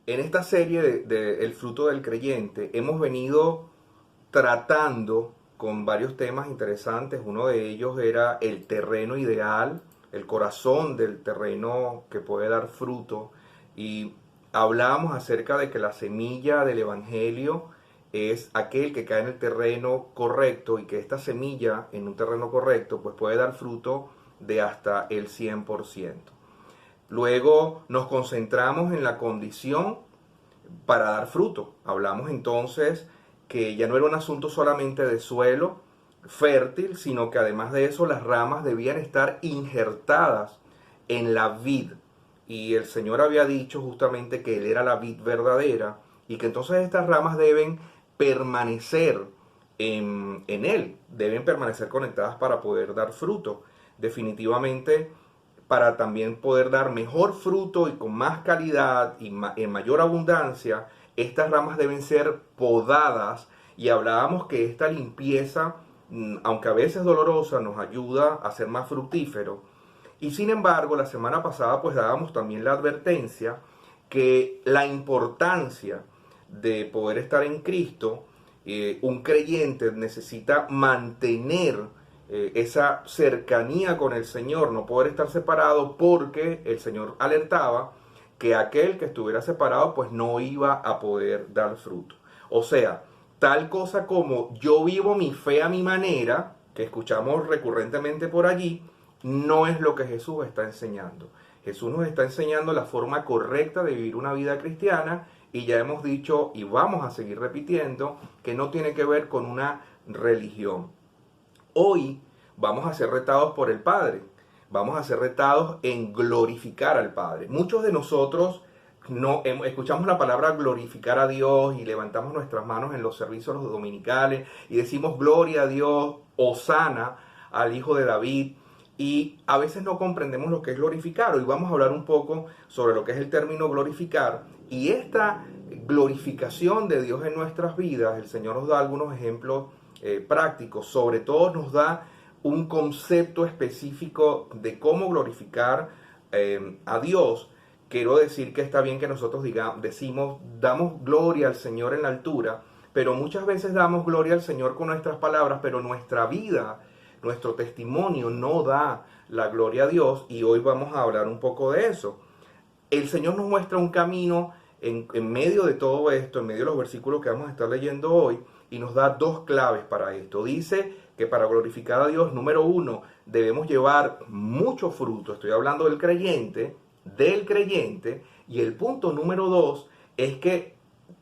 En esta serie de El fruto del creyente hemos venido tratando con varios temas interesantes. Uno de ellos era el terreno ideal, el corazón del terreno que puede dar fruto. Y hablábamos acerca de que la semilla del Evangelio es aquel que cae en el terreno correcto y que esta semilla en un terreno correcto pues puede dar fruto de hasta el 100%. Luego nos concentramos en la condición para dar fruto. Hablamos entonces que ya no era un asunto solamente de suelo fértil, sino que además de eso las ramas debían estar injertadas en la vid. Y el Señor había dicho justamente que Él era la vid verdadera y que entonces estas ramas deben permanecer en Él, deben permanecer conectadas para poder dar fruto. Definitivamente, para también poder dar mejor fruto y con más calidad y en mayor abundancia, estas ramas deben ser podadas y hablábamos que esta limpieza, aunque a veces dolorosa, nos ayuda a ser más fructífero. Y sin embargo, la semana pasada pues dábamos también la advertencia que la importancia de poder estar en Cristo, un creyente necesita mantener esa cercanía con el Señor, no poder estar separado porque el Señor alertaba que aquel que estuviera separado pues no iba a poder dar fruto. O sea, tal cosa como yo vivo mi fe a mi manera, que escuchamos recurrentemente por allí, no es lo que Jesús está enseñando. Jesús nos está enseñando la forma correcta de vivir una vida cristiana y ya hemos dicho y vamos a seguir repitiendo que no tiene que ver con una religión. Hoy vamos a ser retados por el Padre. Vamos a ser retados en glorificar al Padre. Muchos de nosotros no escuchamos la palabra glorificar a Dios y levantamos nuestras manos en los servicios los dominicales y decimos gloria a Dios, hosana al Hijo de David. Y a veces no comprendemos lo que es glorificar. Hoy vamos a hablar un poco sobre lo que es el término glorificar. Y esta glorificación de Dios en nuestras vidas, el Señor nos da algunos ejemplos prácticos. Sobre todo nos da un concepto específico de cómo glorificar a Dios. Quiero decir que está bien que nosotros decimos, damos gloria al Señor en la altura, pero muchas veces damos gloria al Señor con nuestras palabras, pero nuestra vida, nuestro testimonio no da la gloria a Dios y hoy vamos a hablar un poco de eso. El Señor nos muestra un camino en medio de todo esto, en medio de los versículos que vamos a estar leyendo hoy y nos da dos claves para esto. Dice que para glorificar a Dios, número uno, debemos llevar mucho fruto. Estoy hablando del creyente, y el punto número dos es que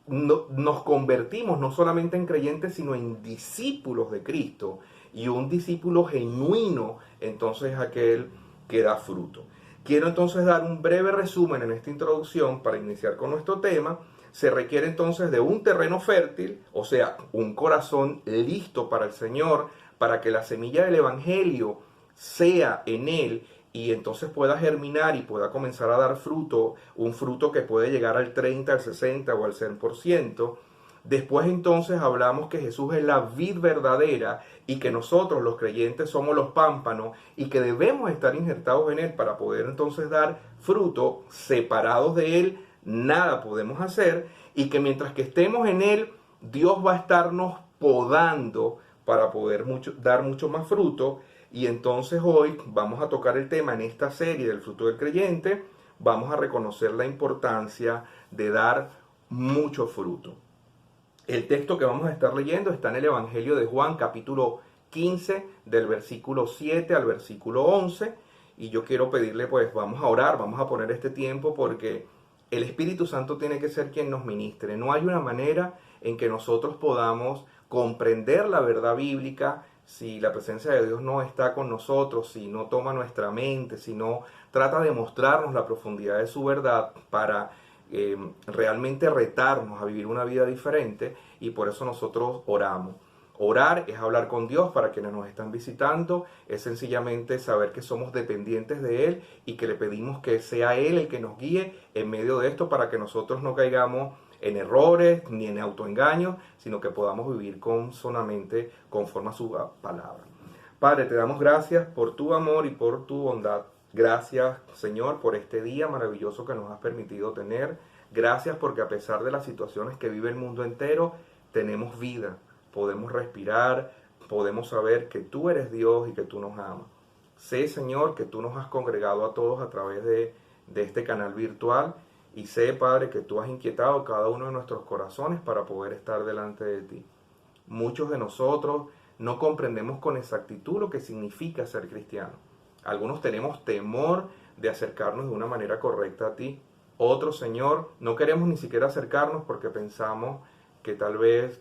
nos convertimos no solamente en creyentes, sino en discípulos de Cristo. Y un discípulo genuino, entonces, es aquel que da fruto. Quiero entonces dar un breve resumen en esta introducción para iniciar con nuestro tema. Se requiere entonces de un terreno fértil, o sea, un corazón listo para el Señor, para que la semilla del Evangelio sea en él y entonces pueda germinar y pueda comenzar a dar fruto, un fruto que puede llegar al 30, al 60 o al 100%. Después entonces hablamos que Jesús es la vid verdadera y que nosotros los creyentes somos los pámpanos y que debemos estar injertados en Él para poder entonces dar fruto. Separados de Él nada podemos hacer y que mientras que estemos en Él Dios va a estarnos podando para poder dar mucho más fruto. Y entonces hoy vamos a tocar el tema en esta serie del fruto del creyente. Vamos a reconocer la importancia de dar mucho fruto. El texto que vamos a estar leyendo está en el Evangelio de Juan, capítulo 15, del versículo 7 al versículo 11. Y yo quiero pedirle, pues vamos a orar, vamos a poner este tiempo porque el Espíritu Santo tiene que ser quien nos ministre. No hay una manera en que nosotros podamos comprender la verdad bíblica si la presencia de Dios no está con nosotros, si no toma nuestra mente, si no trata de mostrarnos la profundidad de su verdad para realmente retarnos a vivir una vida diferente. Y por eso nosotros oramos. Orar es hablar con Dios. Para quienes nos están visitando, es sencillamente saber que somos dependientes de Él y que le pedimos que sea Él el que nos guíe en medio de esto para que nosotros no caigamos en errores ni en autoengaños, sino que podamos vivir consonamente conforme a su palabra. Padre, te damos gracias por tu amor y por tu bondad. Gracias, Señor, por este día maravilloso que nos has permitido tener. Gracias porque a pesar de las situaciones que vive el mundo entero, tenemos vida, podemos respirar, podemos saber que tú eres Dios y que tú nos amas. Sé, Señor, que tú nos has congregado a todos a través de este canal virtual y sé, Padre, que tú has inquietado cada uno de nuestros corazones para poder estar delante de ti. Muchos de nosotros no comprendemos con exactitud lo que significa ser cristiano. Algunos tenemos temor de acercarnos de una manera correcta a ti. Otros, Señor, no queremos ni siquiera acercarnos porque pensamos que tal vez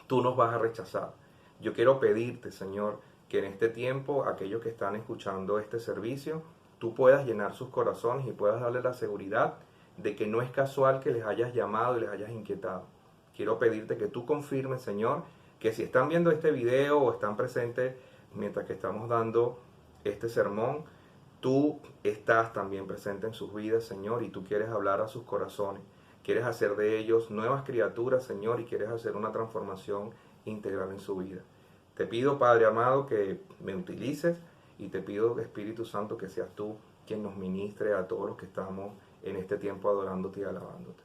tú nos vas a rechazar. Yo quiero pedirte, Señor, que en este tiempo aquellos que están escuchando este servicio, tú puedas llenar sus corazones y puedas darles la seguridad de que no es casual que les hayas llamado y les hayas inquietado. Quiero pedirte que tú confirmes, Señor, que si están viendo este video o están presentes mientras que estamos dando este sermón, tú estás también presente en sus vidas, Señor, y tú quieres hablar a sus corazones. Quieres hacer de ellos nuevas criaturas, Señor, y quieres hacer una transformación integral en su vida. Te pido, Padre amado, que me utilices y te pido, Espíritu Santo, que seas tú quien nos ministre a todos los que estamos en este tiempo adorándote y alabándote.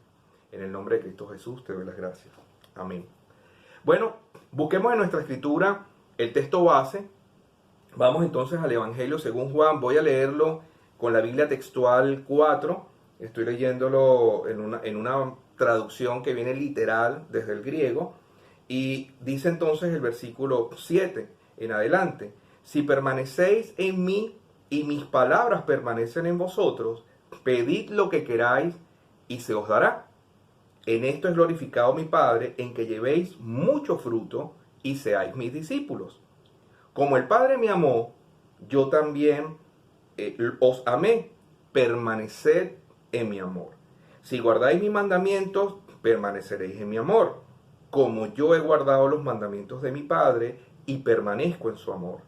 En el nombre de Cristo Jesús te doy las gracias. Amén. Bueno, busquemos en nuestra escritura el texto base. Vamos entonces al Evangelio según Juan. Voy a leerlo con la Biblia textual 4. Estoy leyéndolo en una traducción que viene literal desde el griego. Y dice entonces el versículo 7 en adelante: si permanecéis en mí y mis palabras permanecen en vosotros, pedid lo que queráis y se os dará. En esto es glorificado mi Padre, en que llevéis mucho fruto y seáis mis discípulos. Como el Padre me amó, yo también os amé. Permaneced en mi amor. Si guardáis mis mandamientos, permaneceréis en mi amor, como yo he guardado los mandamientos de mi Padre y permanezco en su amor.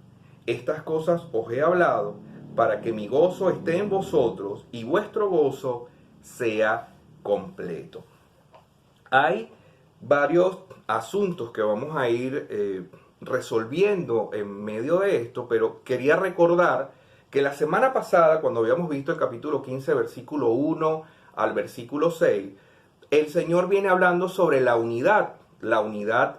Estas cosas os he hablado para que mi gozo esté en vosotros y vuestro gozo sea completo. Hay varios asuntos que vamos a ir resolviendo en medio de esto, pero quería recordar que la semana pasada, cuando habíamos visto el capítulo 15, versículo 1 al versículo 6, el Señor viene hablando sobre la unidad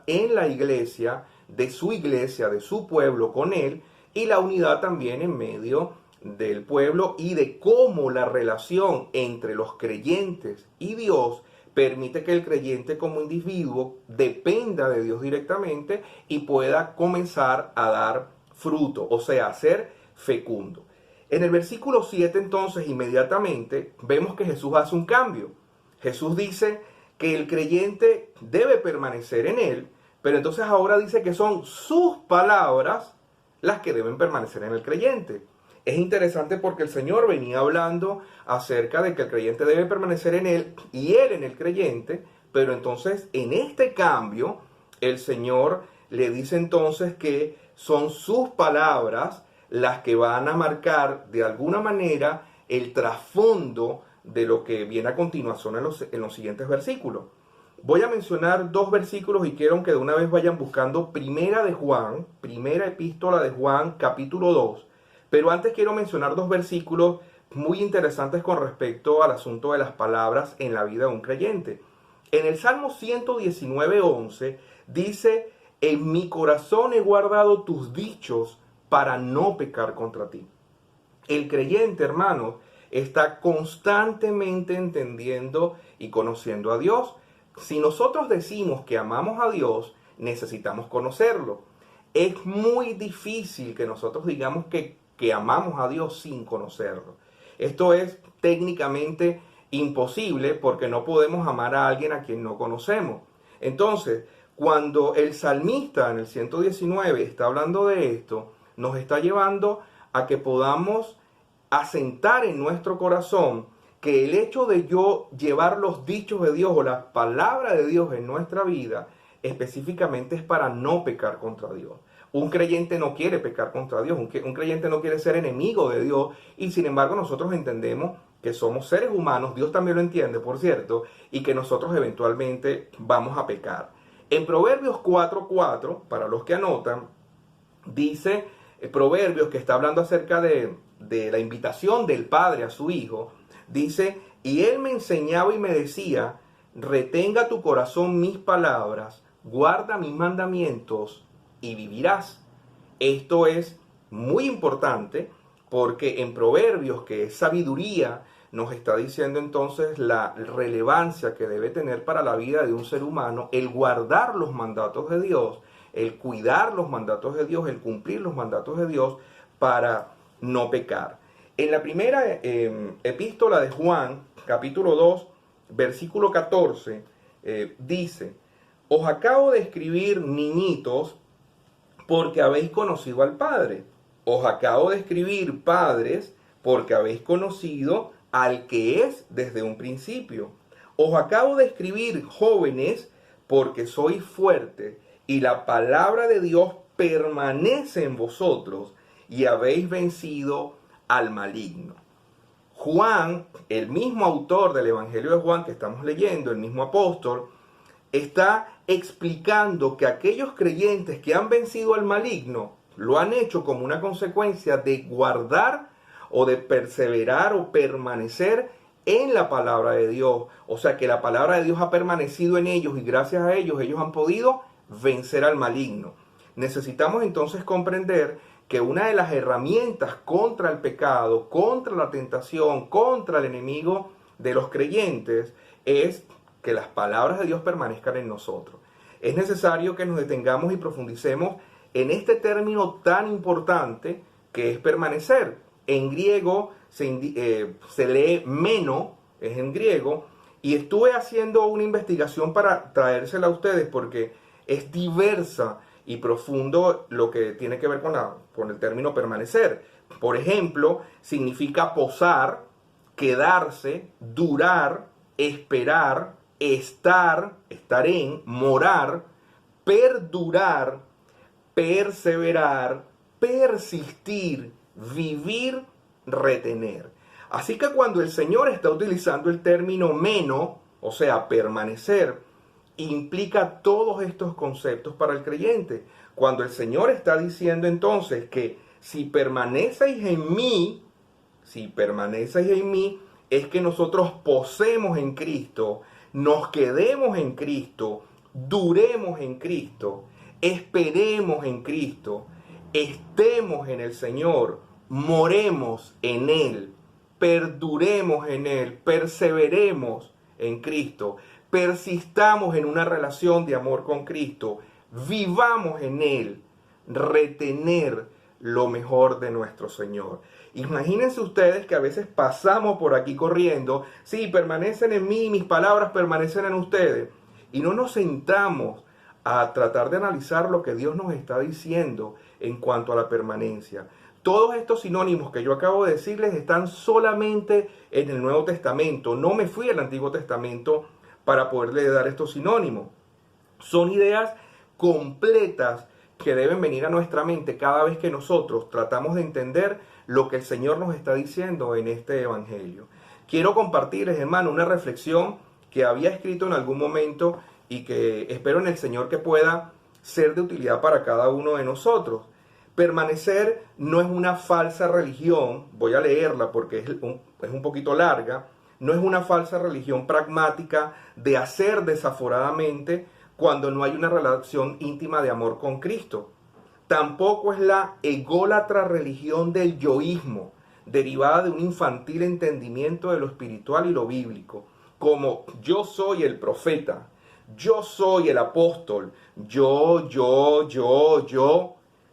en la iglesia, de su pueblo con Él, y la unidad también en medio del pueblo y de cómo la relación entre los creyentes y Dios permite que el creyente como individuo dependa de Dios directamente y pueda comenzar a dar fruto, o sea, a ser fecundo. En el versículo 7 entonces inmediatamente vemos que Jesús hace un cambio. Jesús dice que el creyente debe permanecer en él, pero entonces ahora dice que son sus palabras las que deben permanecer en el creyente. Es interesante porque el Señor venía hablando acerca de que el creyente debe permanecer en él y él en el creyente, pero entonces en este cambio el Señor le dice entonces que son sus palabras las que van a marcar de alguna manera el trasfondo de lo que viene a continuación en los siguientes versículos. Voy a mencionar dos versículos y quiero que de una vez vayan buscando primera epístola de Juan, capítulo 2. Pero antes quiero mencionar dos versículos muy interesantes con respecto al asunto de las palabras en la vida de un creyente. En el Salmo 119:11 dice: en mi corazón he guardado tus dichos para no pecar contra ti. El creyente, hermanos, está constantemente entendiendo y conociendo a Dios. Si nosotros decimos que amamos a Dios, necesitamos conocerlo. Es muy difícil que nosotros digamos que amamos a Dios sin conocerlo. Esto es técnicamente imposible porque no podemos amar a alguien a quien no conocemos. Entonces, cuando el salmista en el 119 está hablando de esto, nos está llevando a que podamos asentar en nuestro corazón que el hecho de yo llevar los dichos de Dios o la palabra de Dios en nuestra vida específicamente es para no pecar contra Dios. Un creyente no quiere pecar contra Dios, un creyente no quiere ser enemigo de Dios, y sin embargo nosotros entendemos que somos seres humanos, Dios también lo entiende, por cierto, y que nosotros eventualmente vamos a pecar. En Proverbios 4:4, para los que anotan, dice Proverbios, que está hablando acerca de la invitación del padre a su hijo, dice: Y él me enseñaba y me decía, retenga tu corazón mis palabras, guarda mis mandamientos y vivirás. Esto es muy importante porque en Proverbios, que es sabiduría, nos está diciendo entonces la relevancia que debe tener para la vida de un ser humano el guardar los mandatos de Dios, el cuidar los mandatos de Dios, el cumplir los mandatos de Dios para no pecar. En la primera epístola de Juan, capítulo 2, versículo 14, dice, os acabo de escribir, niñitos, porque habéis conocido al Padre. Os acabo de escribir, padres, porque habéis conocido al que es desde un principio. Os acabo de escribir, jóvenes, porque sois fuertes y la palabra de Dios permanece en vosotros y habéis vencido al maligno. Juan, el mismo autor del Evangelio de Juan que estamos leyendo, el mismo apóstol, está explicando que aquellos creyentes que han vencido al maligno lo han hecho como una consecuencia de guardar o de perseverar o permanecer en la palabra de Dios. O sea que la palabra de Dios ha permanecido en ellos y gracias a ellos han podido vencer al maligno. Necesitamos entonces comprender que una de las herramientas contra el pecado, contra la tentación, contra el enemigo de los creyentes es que las palabras de Dios permanezcan en nosotros. Es necesario que nos detengamos y profundicemos en este término tan importante que es permanecer. En griego se lee meno, es en griego, y estuve haciendo una investigación para traérsela a ustedes porque es diversa y profundo lo que tiene que ver con el término permanecer. Por ejemplo, significa posar, quedarse, durar, esperar, estar en, morar, perdurar, perseverar, persistir, vivir, retener. Así que cuando el Señor está utilizando el término meno, o sea, permanecer, implica todos estos conceptos para el creyente. Cuando el Señor está diciendo entonces que si permanecéis en mí, es que nosotros posemos en Cristo, nos quedemos en Cristo, duremos en Cristo, esperemos en Cristo, estemos en el Señor, moremos en Él, perduremos en Él, perseveremos en Cristo, persistamos en una relación de amor con Cristo, vivamos en Él, retener lo mejor de nuestro Señor. Imagínense ustedes que a veces pasamos por aquí corriendo, sí, permanecen en mí, mis palabras permanecen en ustedes, y no nos sentamos a tratar de analizar lo que Dios nos está diciendo en cuanto a la permanencia. Todos estos sinónimos que yo acabo de decirles están solamente en el Nuevo Testamento. No me fui al Antiguo Testamento para poderle dar estos sinónimos. Son ideas completas que deben venir a nuestra mente cada vez que nosotros tratamos de entender lo que el Señor nos está diciendo en este Evangelio. Quiero compartirles, hermano, una reflexión que había escrito en algún momento y que espero en el Señor que pueda ser de utilidad para cada uno de nosotros. Permanecer no es una falsa religión, voy a leerla porque es un poquito larga, no es una falsa religión pragmática de hacer desaforadamente cuando no hay una relación íntima de amor con Cristo. Tampoco es la ególatra religión del yoísmo, derivada de un infantil entendimiento de lo espiritual y lo bíblico, como yo soy el profeta, yo soy el apóstol, yo,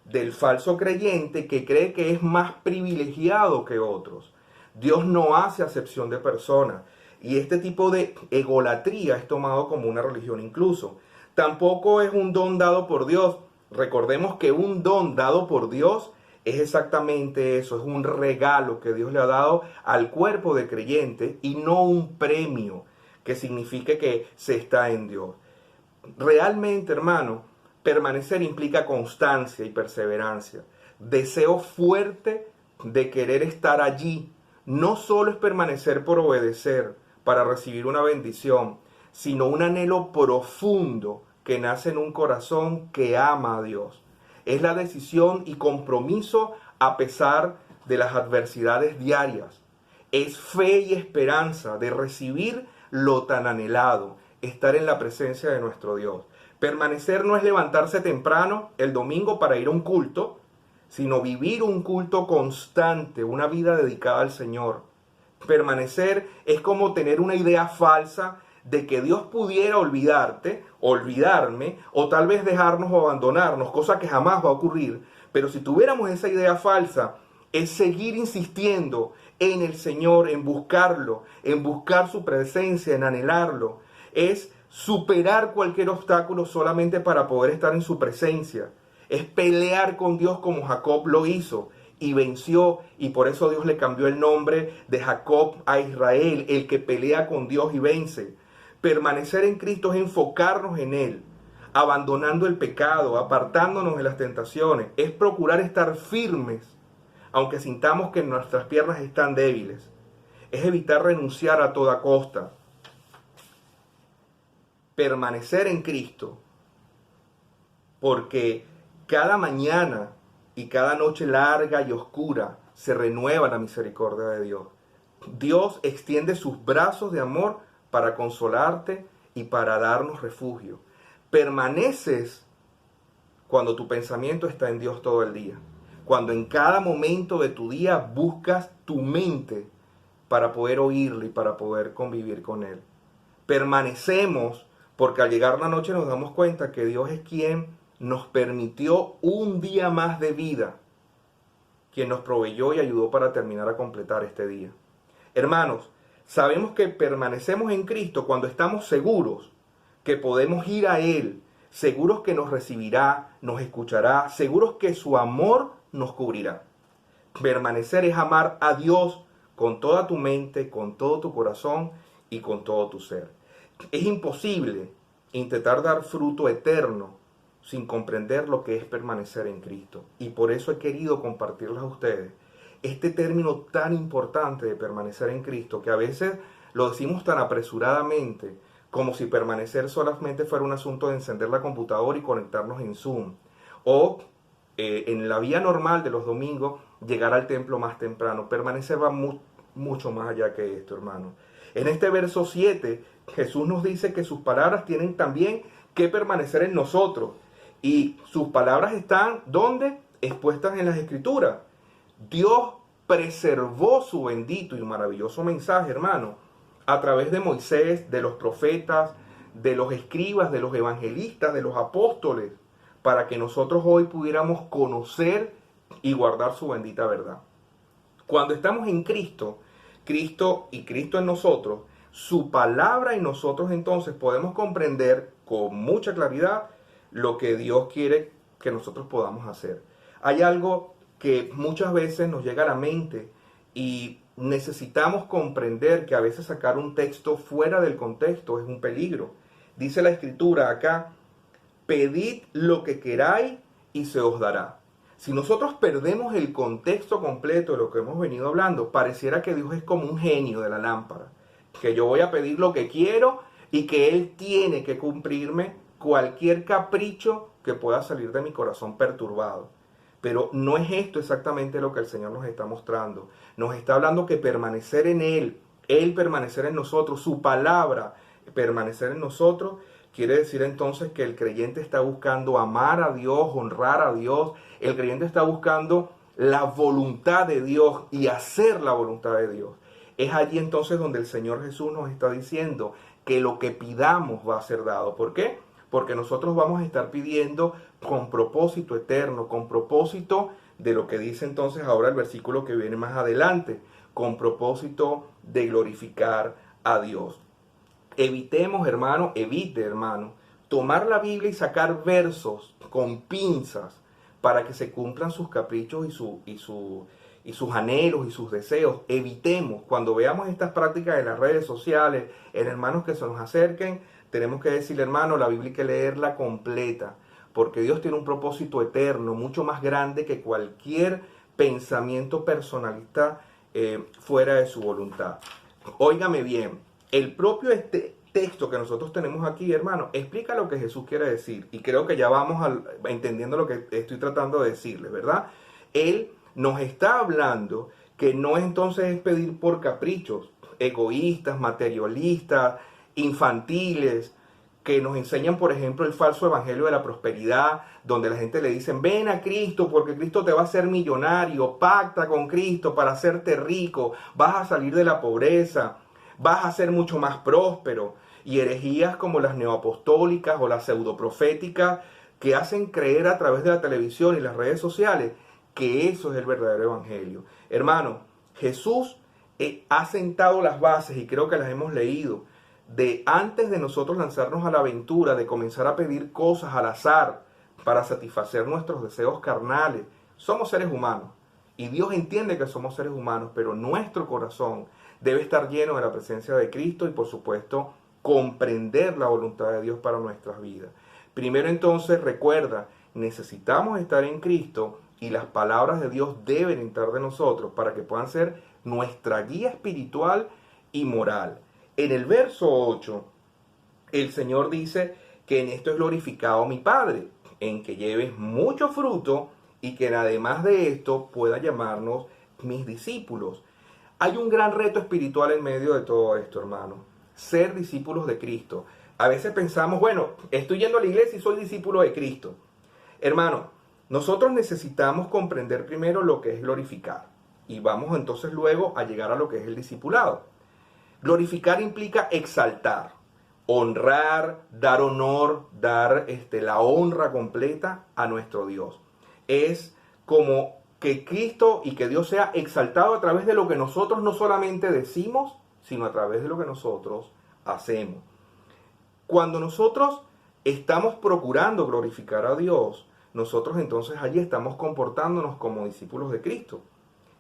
del falso creyente que cree que es más privilegiado que otros. Dios no hace acepción de personas y este tipo de egolatría es tomado como una religión incluso. Tampoco es un don dado por Dios. Recordemos que un don dado por Dios es exactamente eso, es un regalo que Dios le ha dado al cuerpo de creyentes y no un premio que signifique que se está en Dios. Realmente, hermano, permanecer implica constancia y perseverancia, deseo fuerte de querer estar allí. No solo es permanecer por obedecer para recibir una bendición, sino un anhelo profundo que nace en un corazón que ama a Dios. Es la decisión y compromiso a pesar de las adversidades diarias. es fe y esperanza de recibir lo tan anhelado, estar en la presencia de nuestro Dios. Permanecer no es levantarse temprano el domingo para ir a un culto, sino vivir un culto constante, una vida dedicada al Señor. Permanecer es como tener una idea falsa de que Dios pudiera olvidarte, olvidarme, o tal vez dejarnos o abandonarnos, cosa que jamás va a ocurrir. Pero si tuviéramos esa idea falsa, es seguir insistiendo en el Señor, en buscarlo, en buscar su presencia, en anhelarlo. Es superar cualquier obstáculo solamente para poder estar en su presencia. Es pelear con Dios como Jacob lo hizo y venció, y por eso Dios le cambió el nombre de Jacob a Israel, el que pelea con Dios y vence. Permanecer en Cristo es enfocarnos en Él, abandonando el pecado, apartándonos de las tentaciones. Es procurar estar firmes, aunque sintamos que nuestras piernas están débiles. Es evitar renunciar a toda costa. Permanecer en Cristo, porque cada mañana y cada noche larga y oscura se renueva la misericordia de Dios. Dios extiende sus brazos de amor para consolarte y para darnos refugio. Permaneces cuando tu pensamiento está en Dios todo el día. Cuando en cada momento de tu día buscas tu mente para poder oírle y para poder convivir con Él. Permanecemos porque al llegar la noche nos damos cuenta que Dios es quien nos permitió un día más de vida, quien nos proveyó y ayudó para terminar a completar este día. Hermanos, sabemos que permanecemos en Cristo cuando estamos seguros que podemos ir a Él, seguros que nos recibirá, nos escuchará, seguros que su amor nos cubrirá. Permanecer es amar a Dios con toda tu mente, con todo tu corazón y con todo tu ser. Es imposible intentar dar fruto eterno sin comprender lo que es permanecer en Cristo. Y por eso he querido compartirles a ustedes este término tan importante de permanecer en Cristo, que a veces lo decimos tan apresuradamente, como si permanecer solamente fuera un asunto de encender la computadora y conectarnos en Zoom. O en la vía normal de los domingos, llegar al templo más temprano. Permanecer va mucho más allá que esto, hermano. En este verso 7, Jesús nos dice que sus palabras tienen también que permanecer en nosotros. Y sus palabras están, ¿dónde? Expuestas en las Escrituras. Dios preservó su bendito y maravilloso mensaje, hermano, a través de Moisés, de los profetas, de los escribas, de los evangelistas, de los apóstoles, para que nosotros hoy pudiéramos conocer y guardar su bendita verdad. Cuando estamos en Cristo, Cristo y Cristo en nosotros, su palabra en nosotros, entonces podemos comprender con mucha claridad lo que Dios quiere que nosotros podamos hacer. Hay algo que muchas veces nos llega a la mente y necesitamos comprender que a veces sacar un texto fuera del contexto es un peligro. Dice la Escritura acá: pedid lo que queráis y se os dará. Si nosotros perdemos el contexto completo de lo que hemos venido hablando, pareciera que Dios es como un genio de la lámpara, que yo voy a pedir lo que quiero y que Él tiene que cumplirme cualquier capricho que pueda salir de mi corazón perturbado. Pero no es esto exactamente lo que el Señor nos está mostrando. Nos está hablando que permanecer en Él permanecer en nosotros, su palabra permanecer en nosotros, quiere decir entonces que el creyente está buscando amar a Dios, honrar a Dios. El creyente está buscando la voluntad de Dios y hacer la voluntad de Dios. Es allí entonces donde el Señor Jesús nos está diciendo que lo que pidamos va a ser dado. ¿Por qué? Porque nosotros vamos a estar pidiendo con propósito eterno, con propósito de lo que dice entonces ahora el versículo que viene más adelante, con propósito de glorificar a Dios. Evitemos, hermano, tomar la Biblia y sacar versos con pinzas para que se cumplan sus caprichos y sus anhelos y sus deseos. Evitemos, cuando veamos estas prácticas en las redes sociales, en hermanos que se nos acerquen, tenemos que decirle, hermano, la Biblia hay que leerla completa, porque Dios tiene un propósito eterno, mucho más grande que cualquier pensamiento personalista fuera de su voluntad. Óigame bien, el propio texto que nosotros tenemos aquí, hermano, explica lo que Jesús quiere decir, y creo que ya vamos entendiendo lo que estoy tratando de decirles, ¿verdad? Él nos está hablando que no entonces es pedir por caprichos egoístas, materialistas, infantiles, que nos enseñan, por ejemplo, el falso evangelio de la prosperidad, donde la gente le dicen, ven a Cristo porque Cristo te va a hacer millonario, pacta con Cristo para hacerte rico, vas a salir de la pobreza, vas a ser mucho más próspero. Y herejías como las neoapostólicas o las pseudoproféticas que hacen creer a través de la televisión y las redes sociales que eso es el verdadero evangelio. Hermano, Jesús ha sentado las bases, y creo que las hemos leído, de antes de nosotros lanzarnos a la aventura, de comenzar a pedir cosas al azar para satisfacer nuestros deseos carnales. Somos seres humanos y Dios entiende que somos seres humanos, pero nuestro corazón debe estar lleno de la presencia de Cristo y, por supuesto, comprender la voluntad de Dios para nuestras vidas. Primero entonces, recuerda, necesitamos estar en Cristo y las palabras de Dios deben entrar de nosotros para que puedan ser nuestra guía espiritual y moral. En el verso 8, el Señor dice que en esto es glorificado mi Padre, en que lleves mucho fruto y que además de esto pueda llamarnos mis discípulos. Hay un gran reto espiritual en medio de todo esto, hermano. Ser discípulos de Cristo. A veces pensamos, bueno, estoy yendo a la iglesia y soy discípulo de Cristo. Hermano, nosotros necesitamos comprender primero lo que es glorificar. Y vamos entonces luego a llegar a lo que es el discipulado. Glorificar implica exaltar, honrar, dar honor, dar la honra completa a nuestro Dios. Es como que Cristo y que Dios sea exaltado a través de lo que nosotros no solamente decimos, sino a través de lo que nosotros hacemos. Cuando nosotros estamos procurando glorificar a Dios, nosotros entonces allí estamos comportándonos como discípulos de Cristo.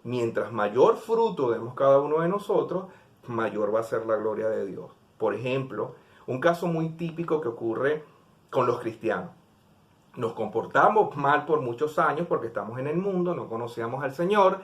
Mientras mayor fruto demos cada uno de nosotros, mayor va a ser la gloria de Dios. Por ejemplo, un caso muy típico que ocurre con los cristianos. Nos comportamos mal por muchos años porque estamos en el mundo, no conocíamos al Señor,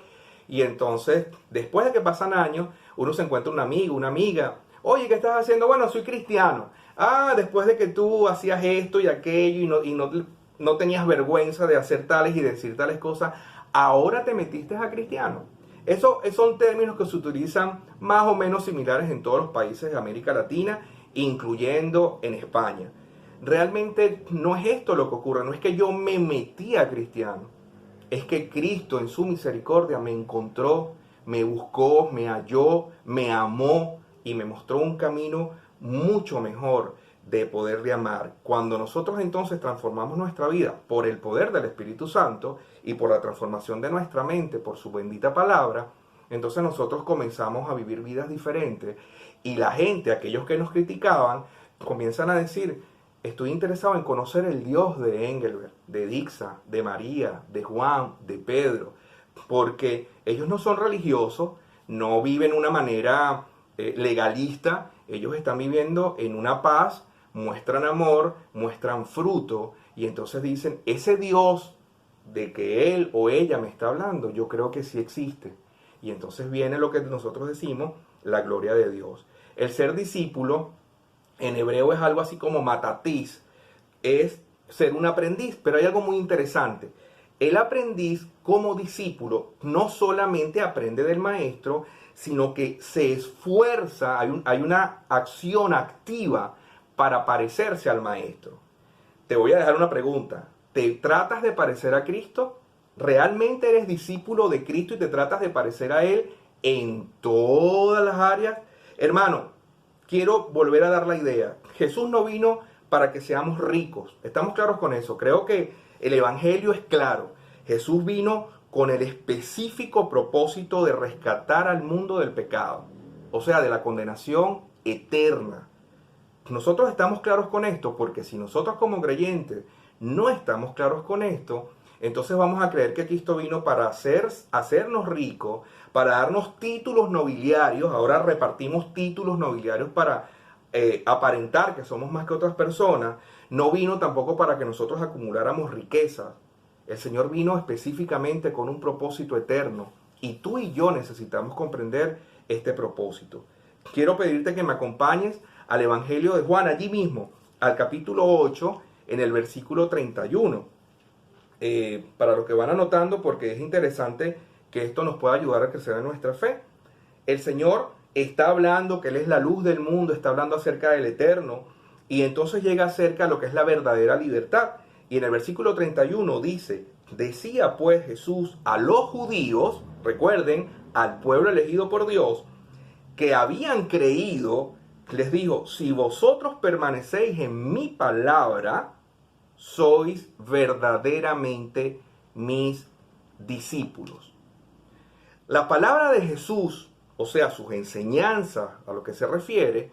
y entonces, después de que pasan años, uno se encuentra un amigo, una amiga. Oye, ¿qué estás haciendo? Bueno, soy cristiano. Ah, después de que tú hacías esto y aquello y no tenías vergüenza de hacer tales y decir tales cosas, ahora te metiste a cristiano. Esos son términos que se utilizan más o menos similares en todos los países de América Latina, incluyendo en España. Realmente no es esto lo que ocurre, no es que yo me metí a cristiano, es que Cristo en su misericordia me encontró, me buscó, me halló, me amó y me mostró un camino mucho mejor de poderle amar. Cuando nosotros entonces transformamos nuestra vida por el poder del Espíritu Santo y por la transformación de nuestra mente por su bendita palabra, entonces nosotros comenzamos a vivir vidas diferentes y la gente, aquellos que nos criticaban, comienzan a decir, estoy interesado en conocer el Dios de Engelbert, de Dixa, de María, de Juan, de Pedro, porque ellos no son religiosos, no viven de una manera legalista, ellos están viviendo en una paz, muestran amor, muestran fruto, y entonces dicen, ese Dios de que él o ella me está hablando, yo creo que sí existe. Y entonces viene lo que nosotros decimos, la gloria de Dios. El ser discípulo, en hebreo es algo así como matatís, es ser un aprendiz, pero hay algo muy interesante. El aprendiz como discípulo no solamente aprende del maestro, sino que se esfuerza, hay una acción activa para parecerse al maestro. Te voy a dejar una pregunta. ¿Te tratas de parecer a Cristo? ¿Realmente eres discípulo de Cristo y te tratas de parecer a Él en todas las áreas? Hermano, quiero volver a dar la idea. Jesús no vino para que seamos ricos. ¿Estamos claros con eso? Creo que el Evangelio es claro. Jesús vino con el específico propósito de rescatar al mundo del pecado, o sea, de la condenación eterna. Nosotros estamos claros con esto porque si nosotros como creyentes no estamos claros con esto, entonces vamos a creer que Cristo vino para hacernos ricos, para darnos títulos nobiliarios. Ahora repartimos títulos nobiliarios para aparentar que somos más que otras personas. No vino tampoco para que nosotros acumuláramos riquezas. El Señor vino específicamente con un propósito eterno y tú y yo necesitamos comprender este propósito. Quiero pedirte que me acompañes al Evangelio de Juan, allí mismo, al capítulo 8, en el versículo 31. Para los que van anotando, porque es interesante que esto nos pueda ayudar a crecer en nuestra fe. El Señor está hablando que Él es la luz del mundo, está hablando acerca del eterno, y entonces llega acerca de lo que es la verdadera libertad. Y en el versículo 31 dice, decía pues Jesús a los judíos, recuerden, al pueblo elegido por Dios, que habían creído, les dijo, si vosotros permanecéis en mi palabra, sois verdaderamente mis discípulos. La palabra de Jesús, o sea, sus enseñanzas a lo que se refiere,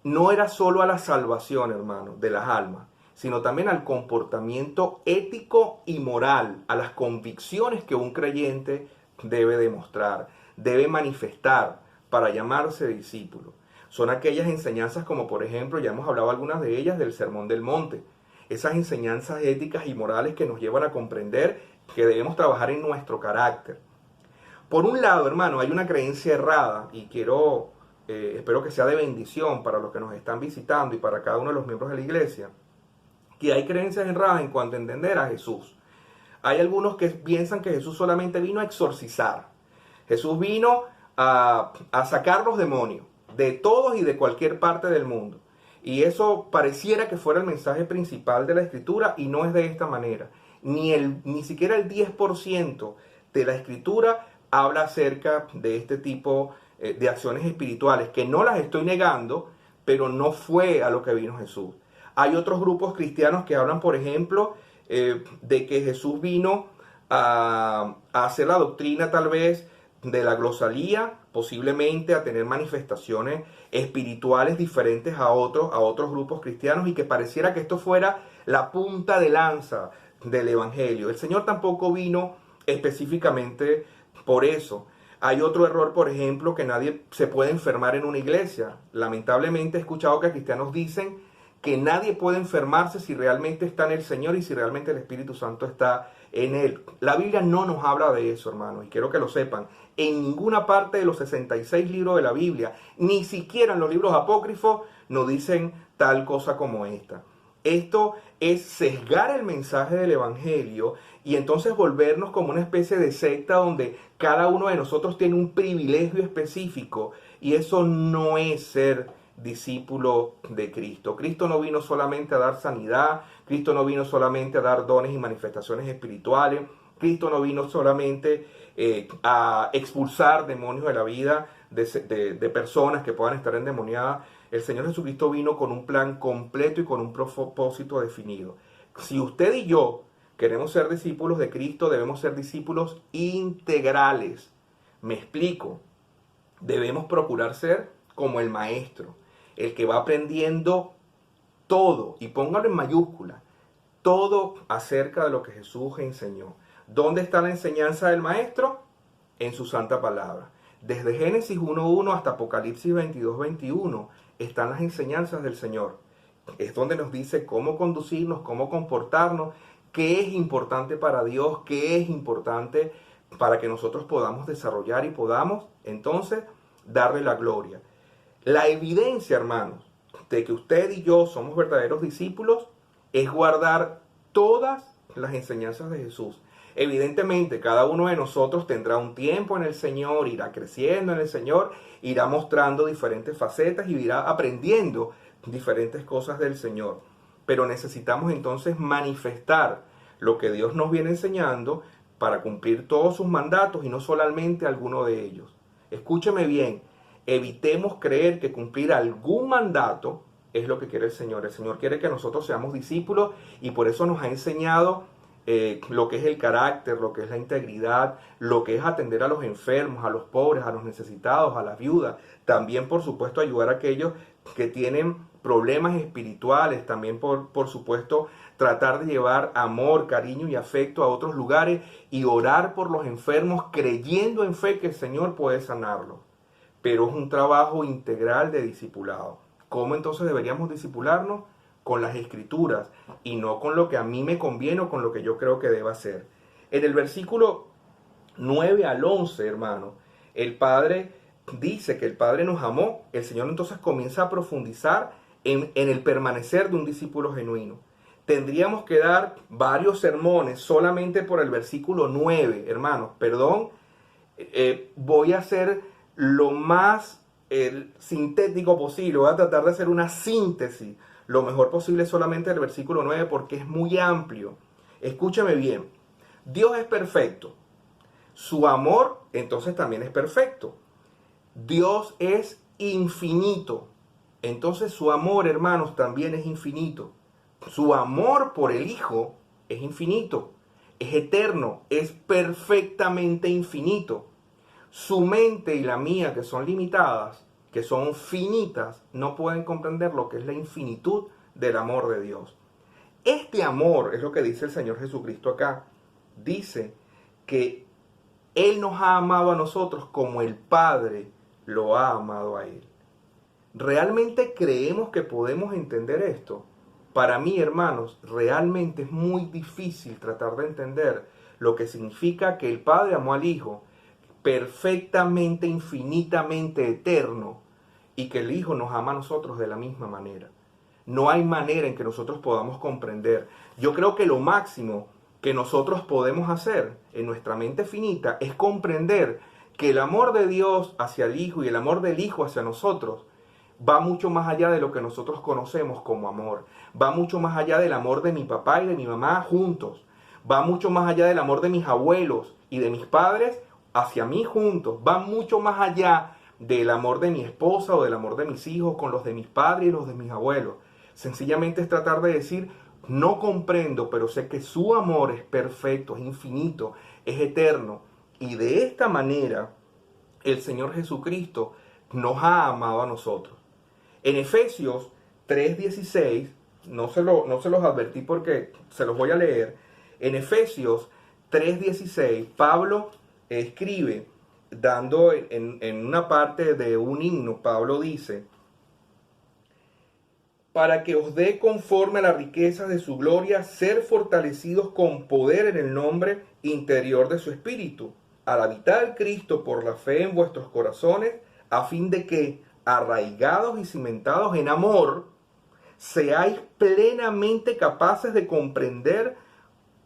no era solo a la salvación, hermano, de las almas, sino también al comportamiento ético y moral, a las convicciones que un creyente debe demostrar, debe manifestar para llamarse discípulo. Son aquellas enseñanzas como, por ejemplo, ya hemos hablado algunas de ellas del Sermón del Monte, esas enseñanzas éticas y morales que nos llevan a comprender que debemos trabajar en nuestro carácter. Por un lado, hermano, hay una creencia errada y espero que sea de bendición para los que nos están visitando y para cada uno de los miembros de la iglesia, que hay creencias erradas en cuanto a entender a Jesús. Hay algunos que piensan que Jesús solamente vino a exorcizar. Jesús vino a sacar los demonios de todos y de cualquier parte del mundo. Y eso pareciera que fuera el mensaje principal de la Escritura y no es de esta manera. Ni siquiera el 10% de la Escritura habla acerca de este tipo de acciones espirituales, que no las estoy negando, pero no fue a lo que vino Jesús. Hay otros grupos cristianos que hablan, por ejemplo, de que Jesús vino a hacer la doctrina tal vez de la glosalía, posiblemente a tener manifestaciones espirituales diferentes a otros grupos cristianos, y que pareciera que esto fuera la punta de lanza del evangelio. El Señor tampoco vino específicamente por eso. Hay otro error, por ejemplo, que nadie se puede enfermar en una iglesia. Lamentablemente he escuchado que cristianos dicen que nadie puede enfermarse si realmente está en el Señor y si realmente el Espíritu Santo está en él. La Biblia no nos habla de eso, hermanos, y quiero que lo sepan. En ninguna parte de los 66 libros de la Biblia, ni siquiera en los libros apócrifos, nos dicen tal cosa como esta. Esto es sesgar el mensaje del Evangelio y entonces volvernos como una especie de secta donde cada uno de nosotros tiene un privilegio específico, y eso no es ser discípulo de Cristo. Cristo no vino solamente a dar sanidad, Cristo no vino solamente a dar dones y manifestaciones espirituales, Cristo no vino solamente a expulsar demonios de la vida de personas que puedan estar endemoniadas. El Señor Jesucristo vino con un plan completo y con un propósito definido. Si usted y yo queremos ser discípulos de Cristo, debemos ser discípulos integrales. Me explico. Debemos procurar ser como el maestro, el que va aprendiendo todo, y póngalo en mayúscula, todo acerca de lo que Jesús enseñó. ¿Dónde está la enseñanza del maestro? En su santa palabra. Desde Génesis 1.1 hasta Apocalipsis 22.21 están las enseñanzas del Señor. Es donde nos dice cómo conducirnos, cómo comportarnos, qué es importante para Dios, qué es importante para que nosotros podamos desarrollar y podamos entonces darle la gloria. La evidencia, hermanos, de que usted y yo somos verdaderos discípulos es guardar todas las enseñanzas de Jesús. Evidentemente, cada uno de nosotros tendrá un tiempo en el Señor, irá creciendo en el Señor, irá mostrando diferentes facetas y irá aprendiendo diferentes cosas del Señor. Pero necesitamos entonces manifestar lo que Dios nos viene enseñando para cumplir todos sus mandatos y no solamente alguno de ellos. Escúcheme bien, evitemos creer que cumplir algún mandato es lo que quiere el Señor. El Señor quiere que nosotros seamos discípulos y por eso nos ha enseñado lo que es el carácter, lo que es la integridad, lo que es atender a los enfermos, a los pobres, a los necesitados, a las viudas. También, por supuesto, ayudar a aquellos que tienen problemas espirituales. También, por supuesto, tratar de llevar amor, cariño y afecto a otros lugares y orar por los enfermos creyendo en fe que el Señor puede sanarlos. Pero es un trabajo integral de discipulado. ¿Cómo entonces deberíamos discipularnos? Con las Escrituras y no con lo que a mí me conviene o con lo que yo creo que deba hacer. En el versículo 9 al 11, hermano, el Padre dice que el Padre nos amó. El Señor entonces comienza a profundizar en el permanecer de un discípulo genuino. Tendríamos que dar varios sermones solamente por el versículo 9, hermanos. Perdón Voy a ser lo más sintético posible, voy a tratar de hacer una síntesis lo mejor posible solamente del versículo 9 porque es muy amplio. Escúchame bien, Dios es perfecto, su amor entonces también es perfecto. Dios es infinito, entonces su amor, hermanos, también es infinito. Su amor por el Hijo es infinito, es eterno, es perfectamente infinito. Su mente y la mía, que son limitadas, que son finitas, no pueden comprender lo que es la infinitud del amor de Dios. Este amor es lo que dice el Señor Jesucristo acá. Dice que Él nos ha amado a nosotros como el Padre lo ha amado a Él. ¿Realmente creemos que podemos entender esto? Para mí, hermanos, realmente es muy difícil tratar de entender lo que significa que el Padre amó al Hijo perfectamente, infinitamente eterno, y que el Hijo nos ama a nosotros de la misma manera. No hay manera en que nosotros podamos comprender. Yo creo que lo máximo que nosotros podemos hacer en nuestra mente finita es comprender que el amor de Dios hacia el Hijo y el amor del Hijo hacia nosotros va mucho más allá de lo que nosotros conocemos como amor. Va mucho más allá del amor de mi papá y de mi mamá juntos. Va mucho más allá del amor de mis abuelos y de mis padres hacia mí juntos. Va mucho más allá del amor de mi esposa o del amor de mis hijos con los de mis padres y los de mis abuelos. Sencillamente es tratar de decir, no comprendo, pero sé que su amor es perfecto, es infinito, es eterno. Y de esta manera, el Señor Jesucristo nos ha amado a nosotros. En Efesios 3:16, no se los advertí porque se los voy a leer. En Efesios 3:16, Pablo escribe, dando en una parte de un himno, Pablo dice, para que os dé conforme a las riquezas de su gloria, ser fortalecidos con poder en el nombre interior de su espíritu, al habitar Cristo por la fe en vuestros corazones, a fin de que, arraigados y cimentados en amor, seáis plenamente capaces de comprender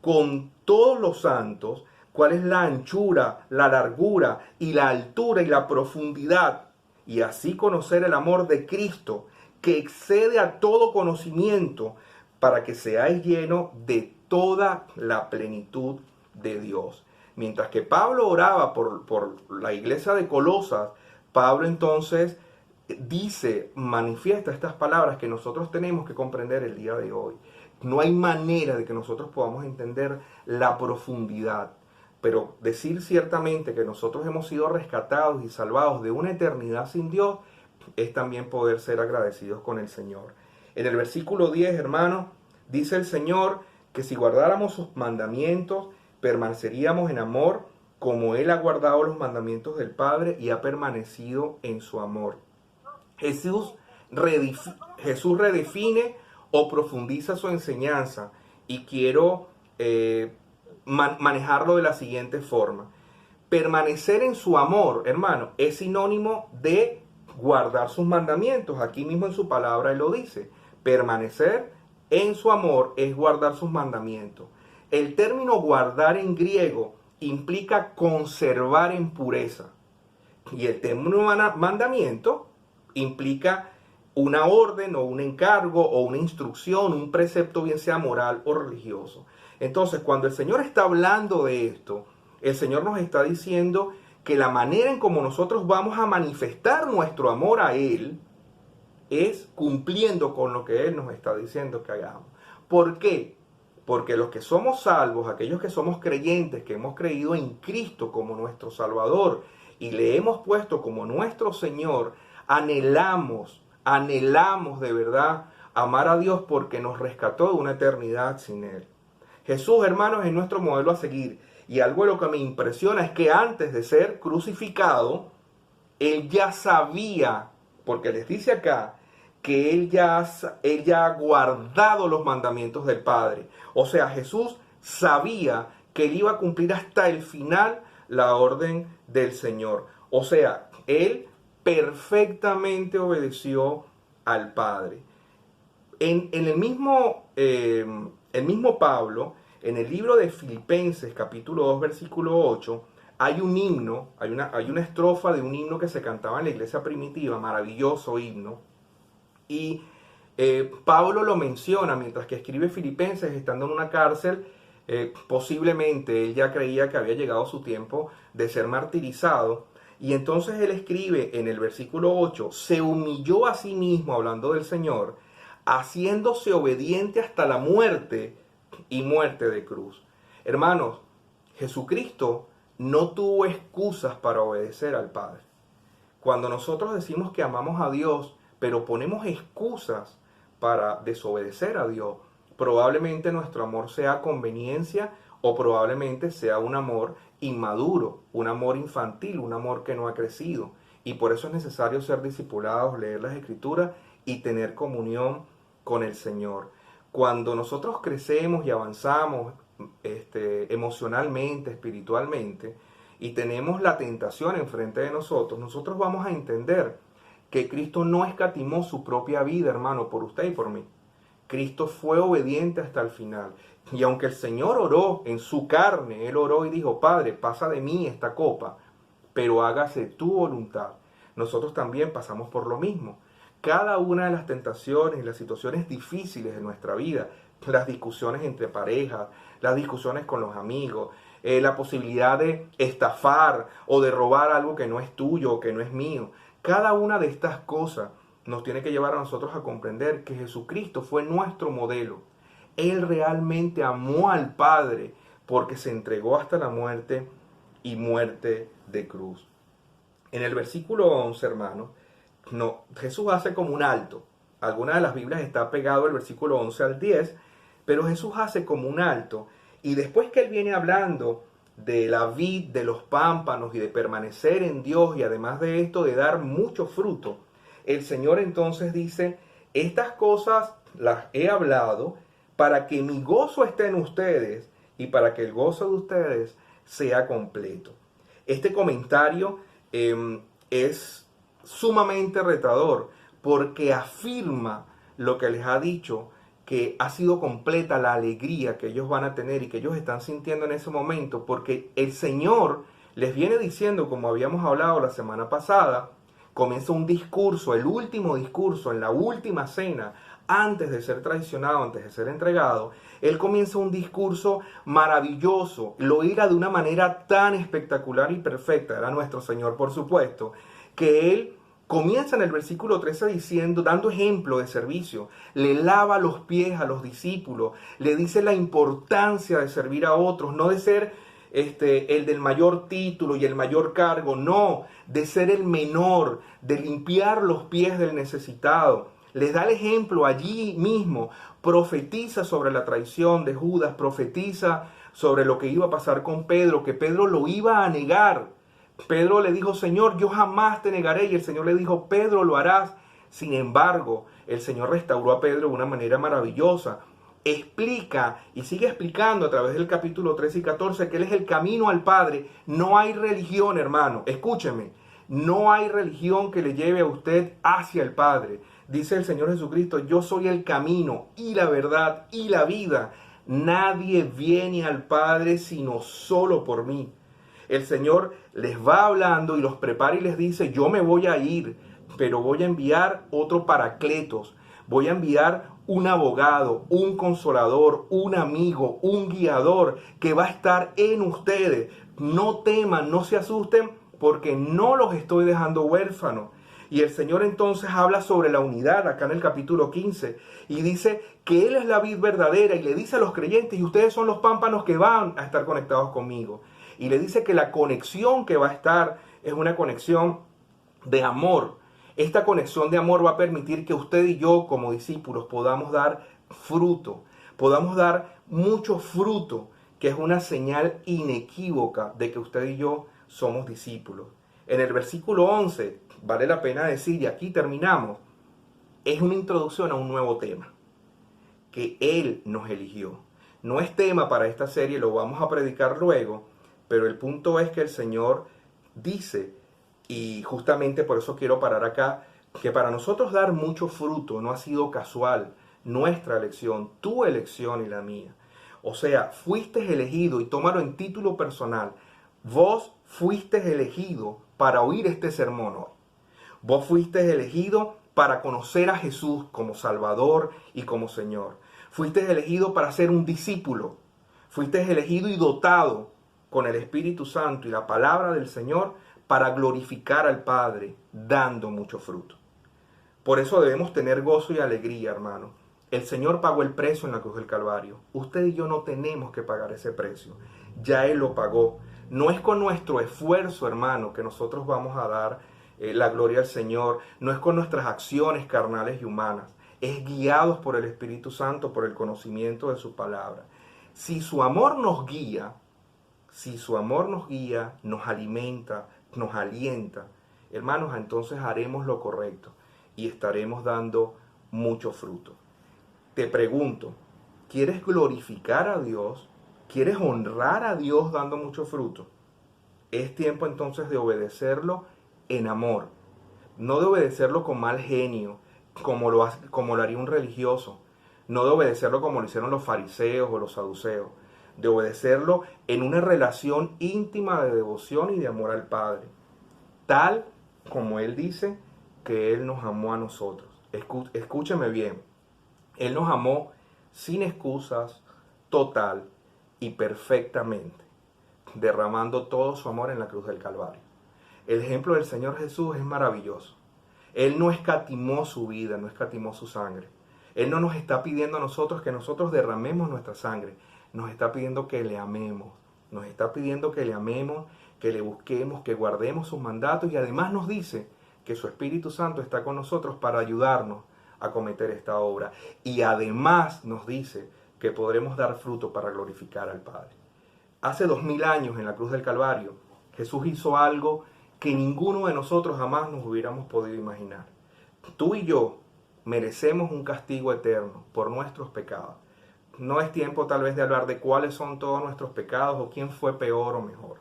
con todos los santos cuál es la anchura, la largura y la altura y la profundidad, y así conocer el amor de Cristo, que excede a todo conocimiento, para que seáis llenos de toda la plenitud de Dios. Mientras que Pablo oraba por la iglesia de Colosas, Pablo entonces dice, manifiesta estas palabras que nosotros tenemos que comprender el día de hoy. No hay manera de que nosotros podamos entender la profundidad, pero decir ciertamente que nosotros hemos sido rescatados y salvados de una eternidad sin Dios es también poder ser agradecidos con el Señor. En el versículo 10, hermanos, dice el Señor que si guardáramos sus mandamientos, permaneceríamos en amor, como Él ha guardado los mandamientos del Padre y ha permanecido en su amor. Jesús redefine o profundiza su enseñanza y quiero manejarlo de la siguiente forma. Permanecer en su amor, hermano, es sinónimo de guardar sus mandamientos. Aquí mismo en su palabra Él lo dice. Permanecer en su amor es guardar sus mandamientos. El término guardar en griego implica conservar en pureza. Y el término mandamiento implica una orden o un encargo o una instrucción, un precepto, bien sea moral o religioso. Entonces, cuando el Señor está hablando de esto, el Señor nos está diciendo que la manera en cómo nosotros vamos a manifestar nuestro amor a Él es cumpliendo con lo que Él nos está diciendo que hagamos. ¿Por qué? Porque los que somos salvos, aquellos que somos creyentes, que hemos creído en Cristo como nuestro Salvador y le hemos puesto como nuestro Señor, anhelamos de verdad amar a Dios porque nos rescató de una eternidad sin Él. Jesús, hermanos, es nuestro modelo a seguir. Y algo de lo que me impresiona es que antes de ser crucificado, Él ya sabía, porque les dice acá, que él ya ha guardado los mandamientos del Padre. O sea, Jesús sabía que Él iba a cumplir hasta el final la orden del Señor. O sea, Él perfectamente obedeció al Padre. En el mismo Pablo, en el libro de Filipenses capítulo 2 versículo 8, hay un himno, hay una estrofa de un himno que se cantaba en la iglesia primitiva, maravilloso himno, y Pablo lo menciona mientras que escribe Filipenses estando en una cárcel. Posiblemente él ya creía que había llegado su tiempo de ser martirizado, y entonces él escribe en el versículo 8, se humilló a sí mismo, hablando del Señor, haciéndose obediente hasta la muerte y muerte de cruz. Hermanos, Jesucristo no tuvo excusas para obedecer al Padre. Cuando nosotros decimos que amamos a Dios, pero ponemos excusas para desobedecer a Dios, probablemente nuestro amor sea conveniencia o probablemente sea un amor inmaduro, un amor infantil, un amor que no ha crecido. Y por eso es necesario ser discipulados, leer las Escrituras y tener comunión con el Señor. Cuando nosotros crecemos y avanzamos emocionalmente, espiritualmente, y tenemos la tentación enfrente de nosotros, nosotros vamos a entender que Cristo no escatimó su propia vida, hermano, por usted y por mí. Cristo fue obediente hasta el final. Y aunque el Señor oró en su carne, Él oró y dijo, Padre, pasa de mí esta copa, pero hágase tu voluntad. Nosotros también pasamos por lo mismo. Cada una de las tentaciones y las situaciones difíciles de nuestra vida, las discusiones entre parejas, las discusiones con los amigos, la posibilidad de estafar o de robar algo que no es tuyo o que no es mío, cada una de estas cosas nos tiene que llevar a nosotros a comprender que Jesucristo fue nuestro modelo. Él realmente amó al Padre porque se entregó hasta la muerte y muerte de cruz. En el versículo 11, hermano, Jesús hace como un alto. Alguna de las Biblias está pegado el versículo 11 al 10, pero Jesús hace como un alto. Y después que Él viene hablando de la vid, de los pámpanos y de permanecer en Dios y además de esto de dar mucho fruto, el Señor entonces dice, estas cosas las he hablado para que mi gozo esté en ustedes y para que el gozo de ustedes sea completo. Este comentario es sumamente retador porque afirma lo que les ha dicho, que ha sido completa la alegría que ellos van a tener y que ellos están sintiendo en ese momento, porque el Señor les viene diciendo, como habíamos hablado la semana pasada, comienza un discurso, el último discurso en la última cena, antes de ser traicionado, antes de ser entregado. Él comienza un discurso maravilloso, lo hila de una manera tan espectacular y perfecta, era nuestro Señor por supuesto, que Él comienza en el versículo 13 diciendo, dando ejemplo de servicio, le lava los pies a los discípulos, le dice la importancia de servir a otros, no de ser el del mayor título y el mayor cargo, no, de ser el menor, de limpiar los pies del necesitado. Les da el ejemplo allí mismo, profetiza sobre la traición de Judas, profetiza sobre lo que iba a pasar con Pedro, que Pedro lo iba a negar. Pedro le dijo, Señor, yo jamás te negaré. Y el Señor le dijo, Pedro, lo harás. Sin embargo, el Señor restauró a Pedro de una manera maravillosa. Explica y sigue explicando a través del capítulo 13 y 14 que Él es el camino al Padre. No hay religión, hermano. Escúcheme. No hay religión que le lleve a usted hacia el Padre. Dice el Señor Jesucristo, yo soy el camino y la verdad y la vida. Nadie viene al Padre sino solo por mí. El Señor les va hablando y los prepara y les dice, yo me voy a ir, pero voy a enviar otro paracletos. Voy a enviar un abogado, un consolador, un amigo, un guiador que va a estar en ustedes. No teman, no se asusten, porque no los estoy dejando huérfanos. Y el Señor entonces habla sobre la unidad acá en el capítulo 15 y dice que Él es la vid verdadera y le dice a los creyentes, y ustedes son los pámpanos que van a estar conectados conmigo. Y le dice que la conexión que va a estar es una conexión de amor. Esta conexión de amor va a permitir que usted y yo como discípulos podamos dar fruto, podamos dar mucho fruto, que es una señal inequívoca de que usted y yo somos discípulos. En el versículo 11, vale la pena decir, y aquí terminamos, es una introducción a un nuevo tema, que Él nos eligió. No es tema para esta serie, lo vamos a predicar luego, pero el punto es que el Señor dice, y justamente por eso quiero parar acá, que para nosotros dar mucho fruto no ha sido casual, nuestra elección, tu elección y la mía. O sea, fuiste elegido, y tómalo en título personal, vos fuiste elegido para oír este sermón hoy. Vos fuiste elegido para conocer a Jesús como Salvador y como Señor. Fuiste elegido para ser un discípulo. Fuiste elegido y dotado con el Espíritu Santo y la palabra del Señor para glorificar al Padre, dando mucho fruto. Por eso debemos tener gozo y alegría, hermano. El Señor pagó el precio en la cruz del Calvario. Usted y yo no tenemos que pagar ese precio. Ya Él lo pagó. No es con nuestro esfuerzo, hermano, que nosotros vamos a dar la gloria al Señor. No es con nuestras acciones carnales y humanas. Es guiados por el Espíritu Santo, por el conocimiento de su palabra. Si su amor nos guía, nos alimenta, nos alienta, hermanos, entonces haremos lo correcto y estaremos dando mucho fruto. Te pregunto, ¿quieres glorificar a Dios? ¿Quieres honrar a Dios dando mucho fruto? Es tiempo entonces de obedecerlo en amor, no de obedecerlo con mal genio, como lo haría un religioso, no de obedecerlo como lo hicieron los fariseos o los saduceos, de obedecerlo en una relación íntima de devoción y de amor al Padre, tal como Él dice que Él nos amó a nosotros. Escúcheme bien, Él nos amó sin excusas, total y perfectamente, derramando todo su amor en la cruz del Calvario. El ejemplo del Señor Jesús es maravilloso. Él no escatimó su vida, no escatimó su sangre. Él no nos está pidiendo a nosotros que nosotros derramemos nuestra sangre. Nos está pidiendo que le amemos. Nos está pidiendo que le amemos, que le busquemos, que guardemos sus mandatos y además nos dice que su Espíritu Santo está con nosotros para ayudarnos a cometer esta obra. Y además nos dice que podremos dar fruto para glorificar al Padre. Hace 2000 años en la cruz del Calvario, Jesús hizo algo que ninguno de nosotros jamás nos hubiéramos podido imaginar. Tú y yo merecemos un castigo eterno por nuestros pecados. No es tiempo tal vez de hablar de cuáles son todos nuestros pecados o quién fue peor o mejor.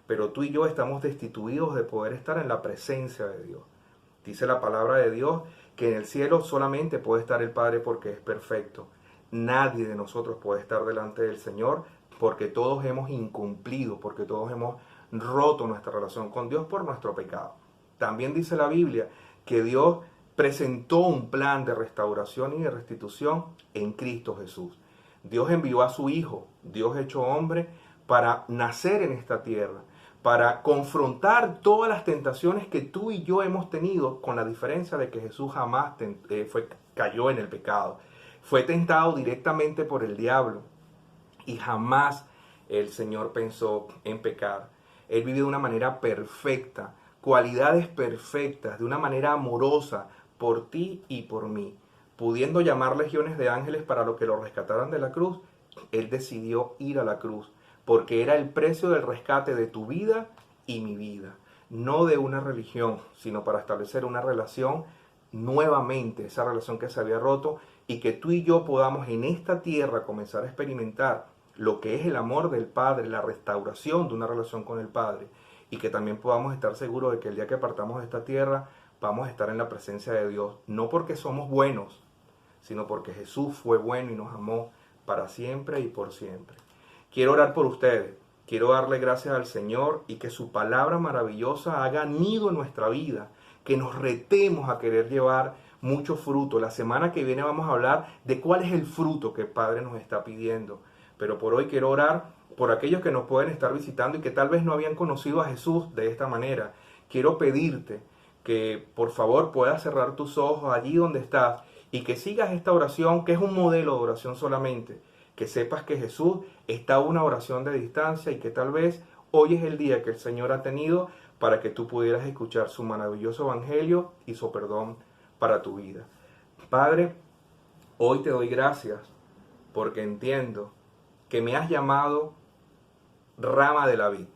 Pero tú y yo estamos destituidos de poder estar en la presencia de Dios. Dice la palabra de Dios que en el cielo solamente puede estar el Padre porque es perfecto. Nadie de nosotros puede estar delante del Señor porque todos hemos incumplido, porque todos hemos roto nuestra relación con Dios por nuestro pecado. También dice la Biblia que Dios presentó un plan de restauración y de restitución en Cristo Jesús. Dios envió a su Hijo, Dios hecho hombre, para nacer en esta tierra, para confrontar todas las tentaciones que tú y yo hemos tenido, con la diferencia de que Jesús jamás cayó en el pecado. Fue tentado directamente por el diablo y jamás el Señor pensó en pecar. Él vivió de una manera perfecta, cualidades perfectas, de una manera amorosa por ti y por mí. Pudiendo llamar legiones de ángeles para lo que lo rescataran de la cruz, Él decidió ir a la cruz, porque era el precio del rescate de tu vida y mi vida. No de una religión, sino para establecer una relación nuevamente, esa relación que se había roto, y que tú y yo podamos en esta tierra comenzar a experimentar lo que es el amor del Padre, la restauración de una relación con el Padre, y que también podamos estar seguros de que el día que partamos de esta tierra vamos a estar en la presencia de Dios, no porque somos buenos, sino porque Jesús fue bueno y nos amó para siempre y por siempre. Quiero orar por ustedes, quiero darle gracias al Señor y que su palabra maravillosa haga nido en nuestra vida, que nos retemos a querer llevar mucho fruto. La semana que viene vamos a hablar de cuál es el fruto que el Padre nos está pidiendo. Pero por hoy quiero orar por aquellos que nos pueden estar visitando y que tal vez no habían conocido a Jesús de esta manera. Quiero pedirte que por favor puedas cerrar tus ojos allí donde estás y que sigas esta oración, que es un modelo de oración solamente. Que sepas que Jesús está a una oración de distancia y que tal vez hoy es el día que el Señor ha tenido para que tú pudieras escuchar su maravilloso evangelio y su perdón para tu vida. Padre, hoy te doy gracias porque entiendo que me has llamado rama de la vid.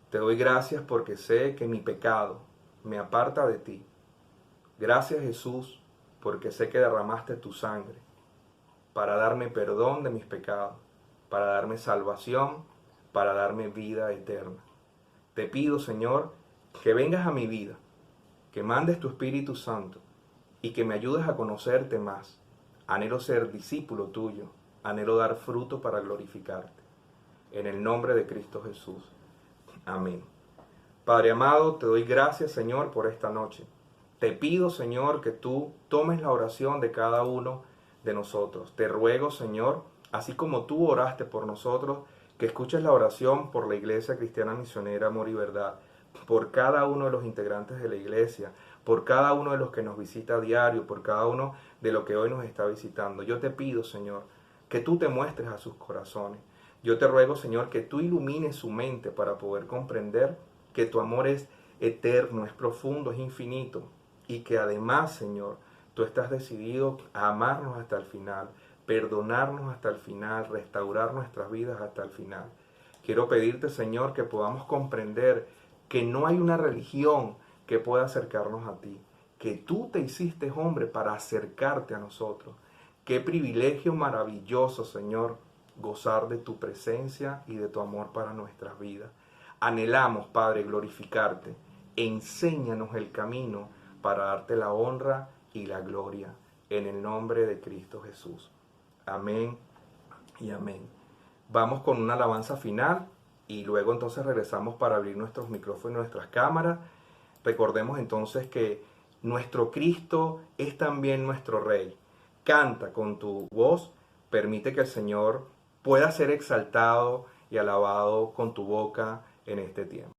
Te doy gracias porque sé que mi pecado me aparta de ti. Gracias, Jesús, porque sé que derramaste tu sangre para darme perdón de mis pecados, para darme salvación, para darme vida eterna. Te pido, Señor, que vengas a mi vida, que mandes tu Espíritu Santo y que me ayudes a conocerte más. Anhelo ser discípulo tuyo, anhelo dar fruto para glorificarte. En el nombre de Cristo Jesús. Amén. Padre amado, te doy gracias, Señor, por esta noche. Te pido, Señor, que tú tomes la oración de cada uno de nosotros. Te ruego, Señor, así como tú oraste por nosotros, que escuches la oración por la Iglesia Cristiana Misionera Amor y Verdad, por cada uno de los integrantes de la Iglesia, por cada uno de los que nos visita a diario, por cada uno de los que hoy nos está visitando. Yo te pido, Señor, que tú te muestres a sus corazones. Yo te ruego, Señor, que tú ilumines su mente para poder comprender que tu amor es eterno, es profundo, es infinito, y que además, Señor, tú estás decidido a amarnos hasta el final, perdonarnos hasta el final, restaurar nuestras vidas hasta el final. Quiero pedirte, Señor, que podamos comprender que no hay una religión que pueda acercarnos a ti, que tú te hiciste hombre para acercarte a nosotros. Qué privilegio maravilloso, Señor, gozar de tu presencia y de tu amor para nuestras vidas. Anhelamos, Padre, glorificarte. Enséñanos el camino para darte la honra y la gloria. En el nombre de Cristo Jesús. Amén y amén. Vamos con una alabanza final y luego entonces regresamos para abrir nuestros micrófonos y nuestras cámaras. Recordemos entonces que nuestro Cristo es también nuestro Rey. Canta con tu voz, permite que el Señor pueda ser exaltado y alabado con tu boca en este tiempo.